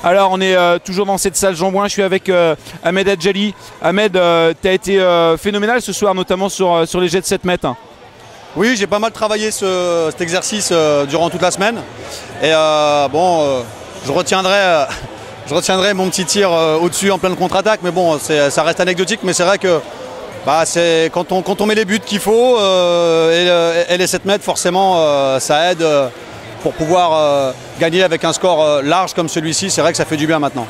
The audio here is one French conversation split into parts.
Alors on est toujours dans cette salle Jean Bouin, je suis avec Ahmed Adjali. Ahmed, tu as été phénoménal ce soir, notamment sur les jets de 7 mètres. Oui, j'ai pas mal travaillé cet exercice durant toute la semaine. Et je retiendrai mon petit tir au-dessus en pleine contre-attaque. Mais bon, ça reste anecdotique, mais c'est vrai que c'est quand on met les buts qu'il faut et les 7 mètres, forcément, ça aide pour pouvoir gagner avec un score large comme celui-ci. C'est vrai que ça fait du bien maintenant.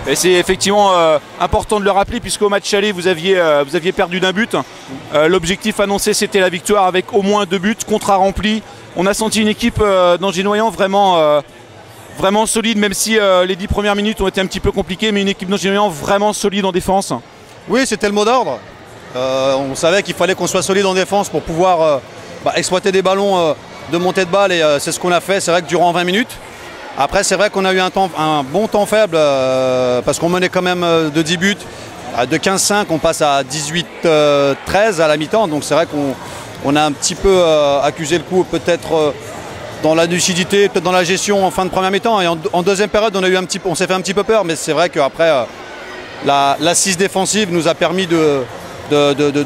Et c'est effectivement important de le rappeler, puisqu'au match aller, vous aviez perdu d'un but. L'objectif annoncé, c'était la victoire avec au moins 2 buts, contrat rempli. On a senti une équipe d'Angers-Noyant vraiment solide, même si les 10 premières minutes ont été un petit peu compliquées, mais une équipe d'Angers-Noyant vraiment solide en défense. Oui, c'était le mot d'ordre. On savait qu'il fallait qu'on soit solide en défense pour pouvoir exploiter des ballons de montée de balle, et c'est ce qu'on a fait. C'est vrai que durant 20 minutes. Après, c'est vrai qu'on a eu un bon temps faible parce qu'on menait quand même de 10 buts. De 15-5, on passe à 18-13 à la mi-temps. Donc c'est vrai qu'on a un petit peu accusé le coup, peut-être dans la lucidité, peut-être dans la gestion en fin de première mi-temps. Et en deuxième période, on s'est fait un petit peu peur. Mais c'est vrai qu'après, l'assise défensive nous a permis de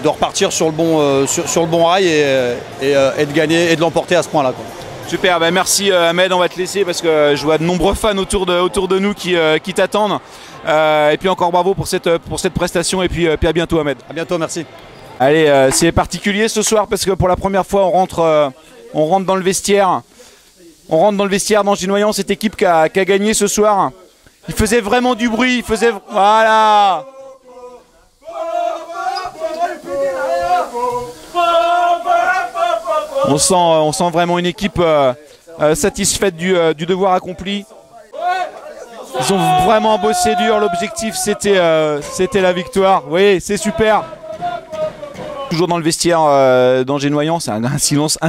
repartir sur le bon rail et de gagner et de l'emporter à ce point-là. Super, merci Ahmed, on va te laisser parce que je vois de nombreux fans autour de nous qui t'attendent. Et puis encore bravo pour cette prestation, et puis à bientôt Ahmed. À bientôt, merci. Allez, c'est particulier ce soir parce que pour la première fois on rentre dans le vestiaire. On rentre dans le vestiaire d'Angers-Noyant, cette équipe qui a gagné ce soir. Il faisait vraiment du bruit, voilà. On sent vraiment une équipe satisfaite du devoir accompli. Ils ont vraiment bossé dur. L'objectif, c'était la victoire. Oui, c'est super. Toujours dans le vestiaire d'Angers-Noyant, c'est un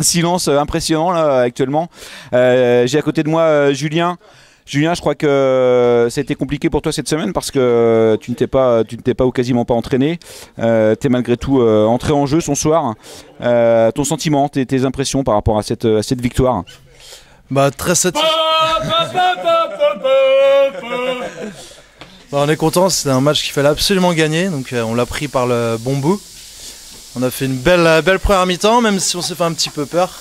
silence impressionnant là, actuellement. J'ai à côté de moi Julien. Julien, je crois que ça a été compliqué pour toi cette semaine parce que tu ne t'es pas ou quasiment pas entraîné. Tu es malgré tout entré en jeu ce soir. Ton sentiment, tes impressions par rapport à cette victoire? Très satisfait. On est content, c'était un match qu'il fallait absolument gagner, donc on l'a pris par le bon bout. On a fait une belle première mi-temps, même si on s'est fait un petit peu peur.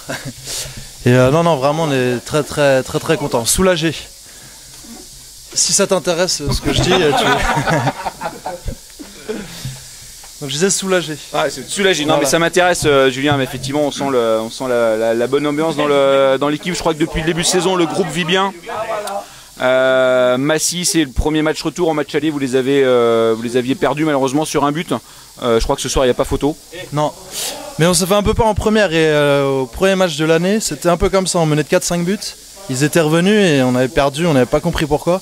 Et non, vraiment, on est très content, soulagé. Si ça t'intéresse ce que je dis, Donc je disais soulagé. Ah, c'est soulagé. Non, voilà. Mais ça m'intéresse, Julien. Mais effectivement, on sent la bonne ambiance dans l'équipe. Je crois que depuis le début de saison, le groupe vit bien. Massy, c'est le premier match retour. En match aller, vous les aviez perdus malheureusement sur un but. Je crois que ce soir, il n'y a pas photo. Non. Mais on s'est fait un peu peur en première. Et au premier match de l'année, c'était un peu comme ça. On menait de 4-5 buts. Ils étaient revenus et on avait perdu. On n'avait pas compris pourquoi.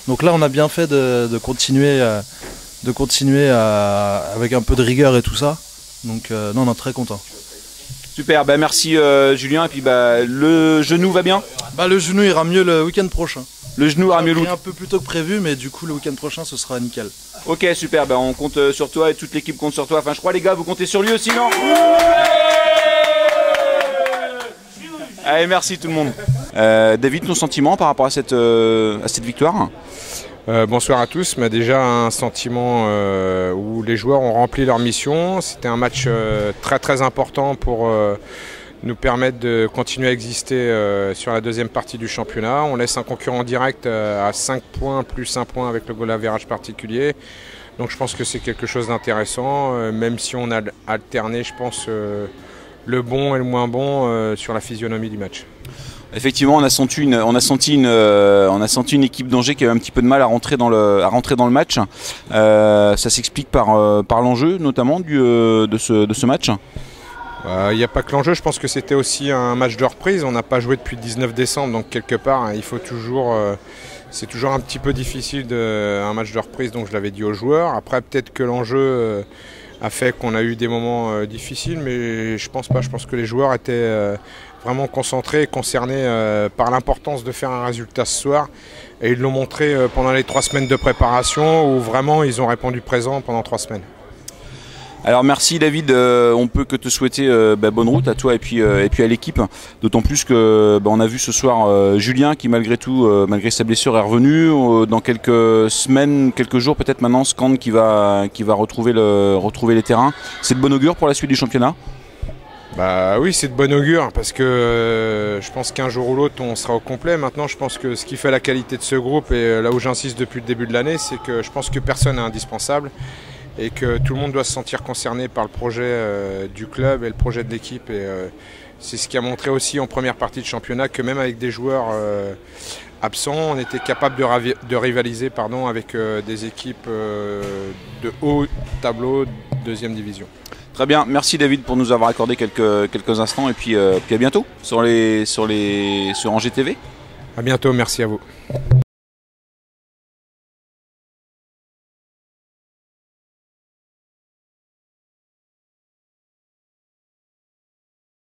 Donc là, on a bien fait de continuer avec un peu de rigueur et tout ça. Donc non, on est très content. Super, merci Julien. Et puis le genou va bien? Le genou ira mieux le week-end prochain. Le genou ira mieux un peu plus tôt que prévu, mais du coup le week-end prochain ce sera nickel. Ok, super, on compte sur toi et toute l'équipe compte sur toi. Enfin, je crois les gars, vous comptez sur lui aussi, non? Allez, merci tout le monde. David, ton sentiment par rapport à cette victoire? Bonsoir à tous. Déjà un sentiment où les joueurs ont rempli leur mission. C'était un match très important pour nous permettre de continuer à exister sur la deuxième partie du championnat. On laisse un concurrent direct à 5 points plus 1 point avec le goal average particulier. Donc je pense que c'est quelque chose d'intéressant, même si on a alterné, je pense, le bon et le moins bon sur la physionomie du match. Effectivement, on a senti une équipe d'Angers qui avait un petit peu de mal à rentrer dans le match. Ça s'explique par l'enjeu notamment de ce match. Il n'y a pas que l'enjeu, je pense que c'était aussi un match de reprise. On n'a pas joué depuis le 19 décembre, donc quelque part, il faut toujours. C'est toujours un petit peu difficile un match de reprise, donc je l'avais dit aux joueurs. Après, peut-être que l'enjeu a fait qu'on a eu des moments difficiles, mais je pense pas. Je pense que les joueurs étaient vraiment concentrés et concernés par l'importance de faire un résultat ce soir. Et ils l'ont montré pendant les 3 semaines de préparation où vraiment ils ont répondu présent pendant 3 semaines. Alors merci David, on peut que te souhaiter bonne route à toi et puis à l'équipe, d'autant plus que on a vu ce soir Julien qui malgré tout, malgré sa blessure est revenu, dans quelques semaines, quelques jours peut-être maintenant, Skand qui va retrouver les terrains. C'est de bon augure pour la suite du championnat? Bah oui, c'est de bon augure parce que je pense qu'un jour ou l'autre on sera au complet. Maintenant je pense que ce qui fait la qualité de ce groupe, et là où j'insiste depuis le début de l'année, c'est que je pense que personne n'est indispensable et que tout le monde doit se sentir concerné par le projet du club et le projet de l'équipe. Et c'est ce qui a montré aussi en première partie de championnat que même avec des joueurs absents, on était capable de rivaliser avec des équipes de haut tableau, deuxième division. Très bien, merci David pour nous avoir accordé quelques instants et puis à bientôt sur Angers TV. À bientôt, merci à vous.